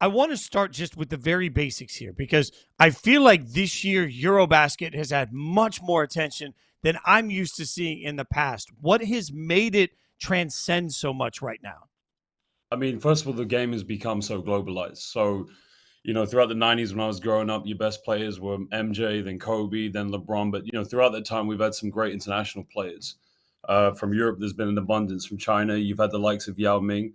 I want to start just with the very basics here because I feel like this year EuroBasket has had much more attention than I'm used to seeing in the past. What has made it transcend so much right now? I mean, first of all, the game has become so globalized. So, throughout the 90s when I was growing up, your best players were MJ, then Kobe, then LeBron. But, throughout that time, we've had some great international players. From Europe, there's been an abundance. From China, you've had the likes of Yao Ming.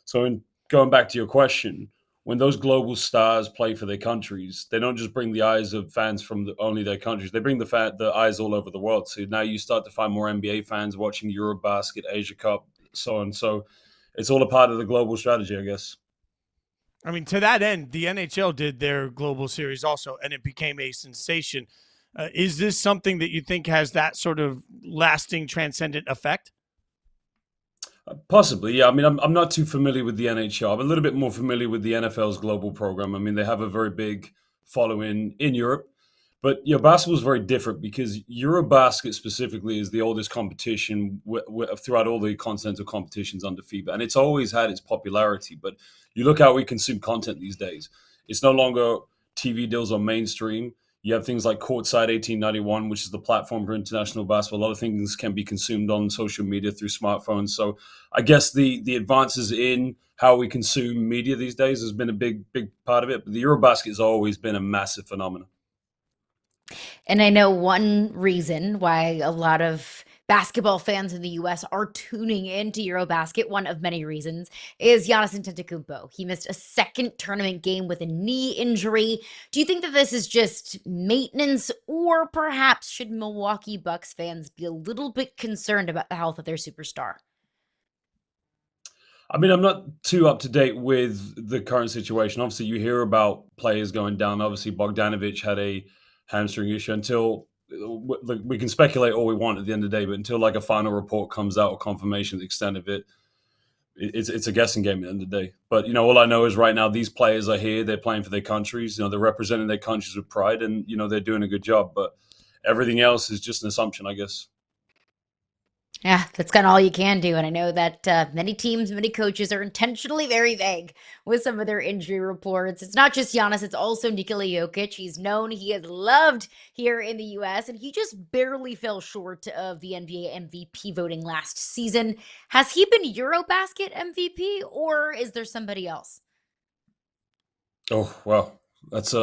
So, going back to your question, when those global stars play for their countries, they don't just bring the eyes of fans from only their countries. They bring the eyes all over the world. So now you start to find more NBA fans watching EuroBasket, Asia Cup, so on. So it's all a part of the global strategy, I guess. I mean, to that end, the NHL did their global series also, and it became a sensation. Is this something that you think has that sort of lasting, transcendent effect? Possibly, yeah. I mean, I'm not too familiar with the NHL. I'm a little bit more familiar with the NFL's global program. I mean, they have a very big following in Europe, but basketball is very different because EuroBasket specifically is the oldest competition throughout all the continental competitions under FIBA, and it's always had its popularity. But you look how we consume content these days; it's no longer TV deals on mainstream. You have things like Courtside 1891, which is the platform for international basketball. A lot of things can be consumed on social media through smartphones. So I guess the advances in how we consume media these days has been a big part of it. But the EuroBasket has always been a massive phenomenon. And I know one reason why a lot of basketball fans in the US are tuning into EuroBasket, one of many reasons, is Giannis Antetokounmpo. He missed a second tournament game with a knee injury. Do you think that this is just maintenance, or perhaps should Milwaukee Bucks fans be a little bit concerned about the health of their superstar? I mean, I'm not too up to date with the current situation. Obviously, you hear about players going down. Obviously, Bogdanovich had a hamstring issue until we can speculate all we want at the end of the day, but until like a final report comes out or confirmation of the extent of it, it's a guessing game at the end of the day. But all I know is right now these players are here. They're playing for their countries. They're representing their countries with pride, and they're doing a good job. But everything else is just an assumption, I guess. Yeah, that's kind of all you can do. And I know that many teams, many coaches are intentionally very vague with some of their injury reports. It's not just Giannis, it's also Nikola Jokic. He's known, he is loved here in the US, and he just barely fell short of the NBA MVP voting last season. Has he been Eurobasket MVP, or is there somebody else? Oh well, that's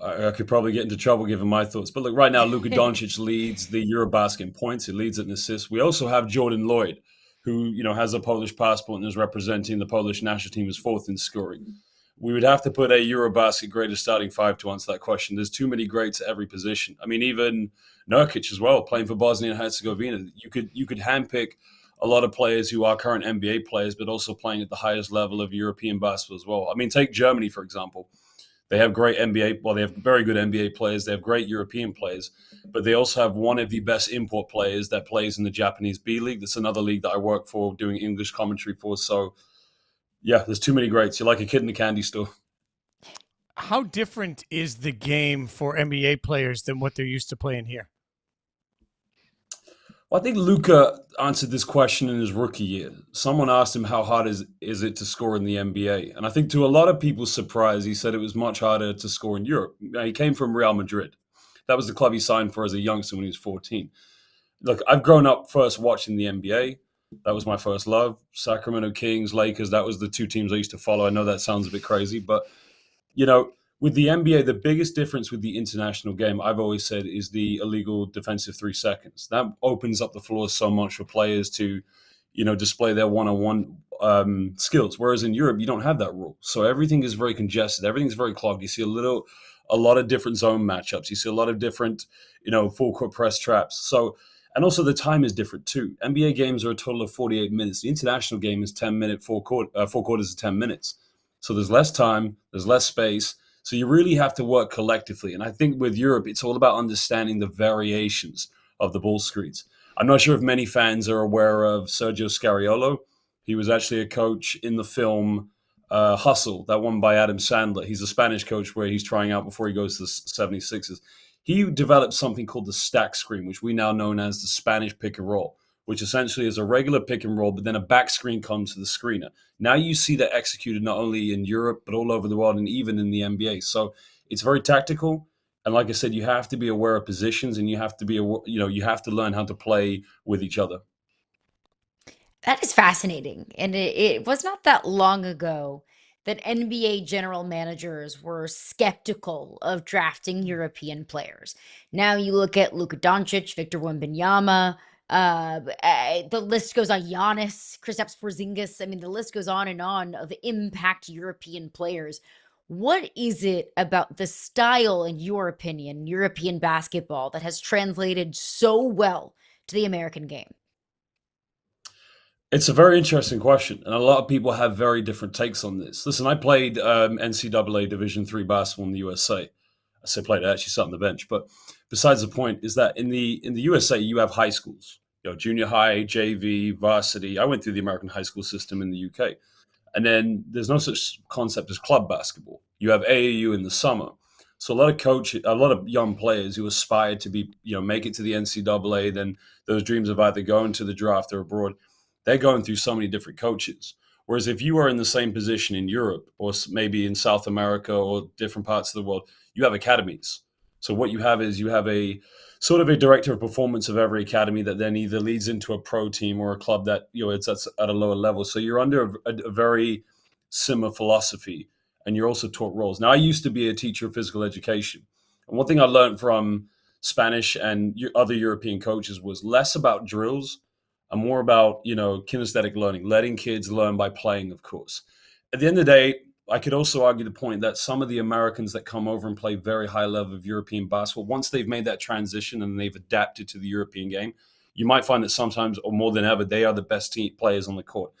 I could probably get into trouble given my thoughts. But look, right now, Luka Doncic leads the EuroBasket in points. He leads it in assists. We also have Jordan Lloyd, who has a Polish passport and is representing the Polish national team as fourth in scoring. We would have to put a EuroBasket greatest starting five to answer that question. There's too many greats at every position. I mean, even Nurkic as well, playing for Bosnia and Herzegovina. You could handpick a lot of players who are current NBA players, but also playing at the highest level of European basketball as well. I mean, take Germany, for example. They have great NBA, well, they have very good NBA players. They have great European players, but they also have one of the best import players that plays in the Japanese B League. That's another league that I work for doing English commentary for. So, yeah, there's too many greats. You're like a kid in a candy store. How different is the game for NBA players than what they're used to playing here? Well, I think Luca answered this question in his rookie year. Someone asked him how hard is it to score in the NBA, and I think to a lot of people's surprise, he said it was much harder to score in Europe. Now, he came from Real Madrid. That was the club he signed for as a youngster when he was 14. Look, I've grown up first watching the NBA. That was my first love. Sacramento Kings, Lakers, that was the two teams I used to follow. I know that sounds a bit crazy, but you know, with the NBA, the biggest difference with the international game, I've always said, is the illegal defensive 3 seconds. That opens up the floor so much for players to, display their one-on-one skills. Whereas in Europe, you don't have that rule, so everything is very congested. Everything's very clogged. You see a lot of different zone matchups. You see a lot of different, full court press traps. So, and also the time is different too. NBA games are a total of 48 minutes. The international game is 10-minute, four quarters of 10 minutes. So there's less time, there's less space. So you really have to work collectively. And I think with Europe, it's all about understanding the variations of the ball screens. I'm not sure if many fans are aware of Sergio Scariolo. He was actually a coach in the film Hustle, that one by Adam Sandler. He's a Spanish coach where he's trying out before he goes to the 76ers. He developed something called the stack screen, which we now know as the Spanish pick and roll, which essentially is a regular pick and roll, but then a back screen comes to the screener. Now you see that executed not only in Europe, but all over the world and even in the NBA. So it's very tactical. And like I said, you have to be aware of positions and you have to you have to learn how to play with each other. That is fascinating. And it was not that long ago that NBA general managers were skeptical of drafting European players. Now you look at Luka Doncic, Victor Wembanyama, the list goes on, Giannis, Kristaps Porzingis. I mean, the list goes on of impact European players. What is it about the style, in your opinion, European basketball that has translated so well to the American game? It's a very interesting question, and a lot of people have very different takes on this. Listen, I played NCAA Division III basketball in the USA. I say played, I actually sat on the bench. But besides the point is that in the USA, you have high schools, junior high, JV, varsity. I went through the American high school system in the UK. And then there's no such concept as club basketball. You have AAU in the summer. So a lot of young players who aspire to be, make it to the NCAA, then those dreams of either going to the draft or abroad, they're going through so many different coaches. Whereas if you are in the same position in Europe or maybe in South America or different parts of the world, you have academies. So what you have is you have a sort of a director of performance of every academy that then either leads into a pro team or a club that it's at a lower level. So you're under a very similar philosophy, and you're also taught roles. Now, I used to be a teacher of physical education, and one thing I learned from Spanish and other European coaches was less about drills and more about kinesthetic learning, letting kids learn by playing, of course. At the end of the day, I could also argue the point that some of the Americans that come over and play very high level of European basketball, once they've made that transition and they've adapted to the European game, you might find that sometimes, or more than ever, they are the best team players on the court.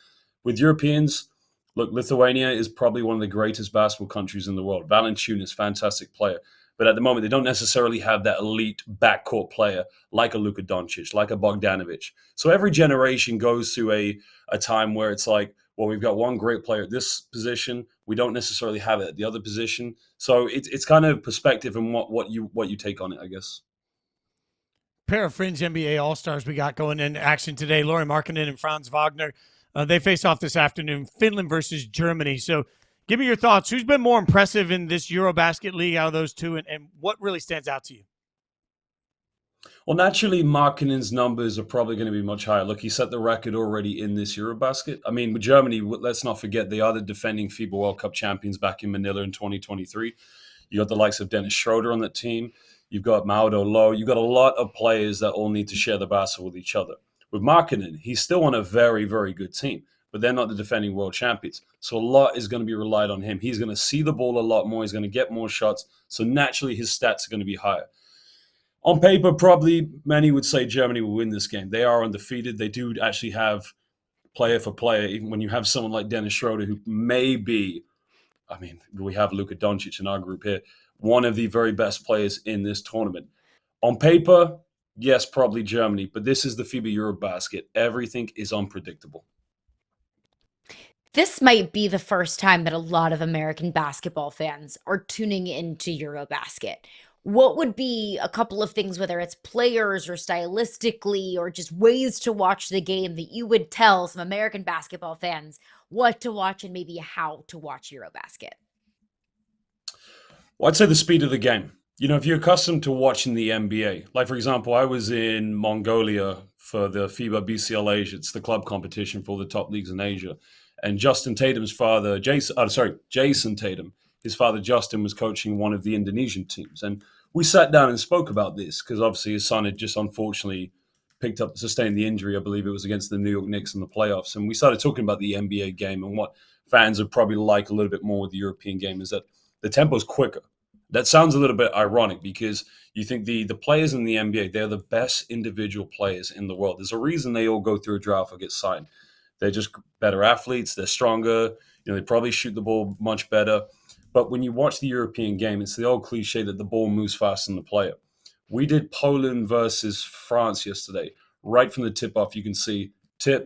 With Europeans, look, Lithuania is probably one of the greatest basketball countries in the world. Valanciunas, fantastic player. But at the moment, they don't necessarily have that elite backcourt player like a Luka Doncic, like a Bogdanovic. So every generation goes through a time where it's like, well, we've got one great player at this position. We don't necessarily have it at the other position. So it's kind of perspective and what you take on it, I guess. Pair of fringe NBA All-Stars we got going in action today. Lauri Markkanen and Franz Wagner. They face off this afternoon, Finland versus Germany. So give me your thoughts. Who's been more impressive in this EuroBasket league out of those two, and what really stands out to you? Well, naturally, Markkanen's numbers are probably going to be much higher. Look, he set the record already in this EuroBasket. I mean, with Germany, let's not forget they are the defending FIBA World Cup champions back in Manila in 2023. You got the likes of Dennis Schroeder on that team. You've got Mauro Lowe. You've got a lot of players that all need to share the basketball with each other. With Markkanen, he's still on a very, very good team, but they're not the defending world champions. So a lot is going to be relied on him. He's going to see the ball a lot more. He's going to get more shots. So naturally, his stats are going to be higher. On paper, probably many would say Germany will win this game. They are undefeated. They do actually have player for player. Even when you have someone like Dennis Schroeder, who may be, I mean, we have Luka Doncic in our group here, one of the very best players in this tournament. On paper, yes, probably Germany, but this is the FIBA EuroBasket. Everything is unpredictable. This might be the first time that a lot of American basketball fans are tuning into EuroBasket. What would be a couple of things, whether it's players or stylistically or just ways to watch the game, that you would tell some American basketball fans what to watch and maybe how to watch EuroBasket? Well, I'd say the speed of the game. If you're accustomed to watching the NBA, like for example, I was in Mongolia for the FIBA BCL Asia. It's the club competition for all the top leagues in Asia. And Jason Tatum, his father Justin was coaching one of the Indonesian teams. And we sat down and spoke about this because obviously his son had just unfortunately sustained the injury. I believe it was against the New York Knicks in the playoffs. And we started talking about the NBA game and what fans would probably like a little bit more with the European game is that the tempo is quicker. That sounds a little bit ironic because you think the players in the NBA, they're the best individual players in the world. There's a reason they all go through a draft or get signed. They're just better athletes. They're stronger. They probably shoot the ball much better. But when you watch the European game, it's the old cliche that the ball moves faster than the player. We did Poland versus France yesterday. Right from the tip-off, you can see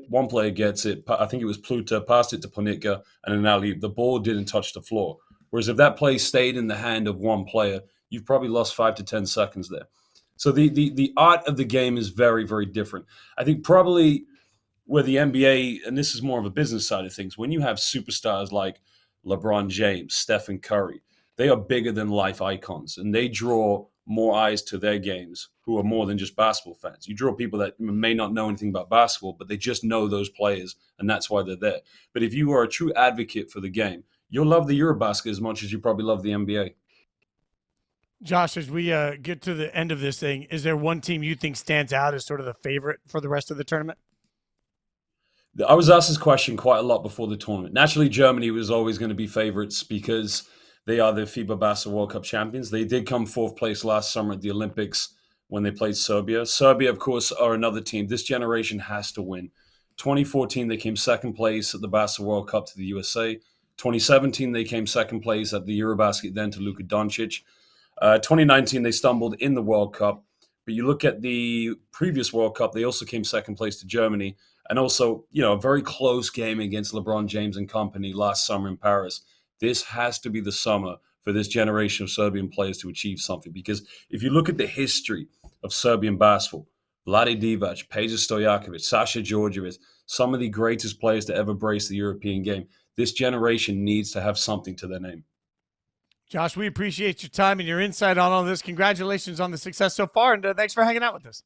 one player gets it. I think it was Pluta, passed it to Ponitka, and an alley-oop. The ball didn't touch the floor. Whereas if that play stayed in the hand of one player, you've probably lost 5 to 10 seconds there. So the art of the game is very, very different. I think probably where the NBA, and this is more of a business side of things, when you have superstars like LeBron James, Stephen Curry, they are bigger than life icons and they draw more eyes to their games who are more than just basketball fans. You draw people that may not know anything about basketball, but they just know those players and that's why they're there. But if you are a true advocate for the game, you'll love the EuroBasket as much as you probably love the NBA. Josh, as we get to the end of this thing, is there one team you think stands out as sort of the favorite for the rest of the tournament? I was asked this question quite a lot before the tournament. Naturally, Germany was always going to be favorites because they are the FIBA Basketball World Cup champions. They did come fourth place last summer at the Olympics when they played Serbia. Serbia, of course, are another team. This generation has to win. 2014, they came second place at the Basketball World Cup to the USA. 2017, they came second place at the EuroBasket then to Luka Doncic. 2019, they stumbled in the World Cup. But you look at the previous World Cup, they also came second place to Germany. And also, a very close game against LeBron James and company last summer in Paris. This has to be the summer for this generation of Serbian players to achieve something. Because if you look at the history of Serbian basketball, Vlade Divac, Peja Stojakovic, Sasha Djordjevic, some of the greatest players to ever brace the European game, this generation needs to have something to their name. Josh, we appreciate your time and your insight on all this. Congratulations on the success so far, and thanks for hanging out with us.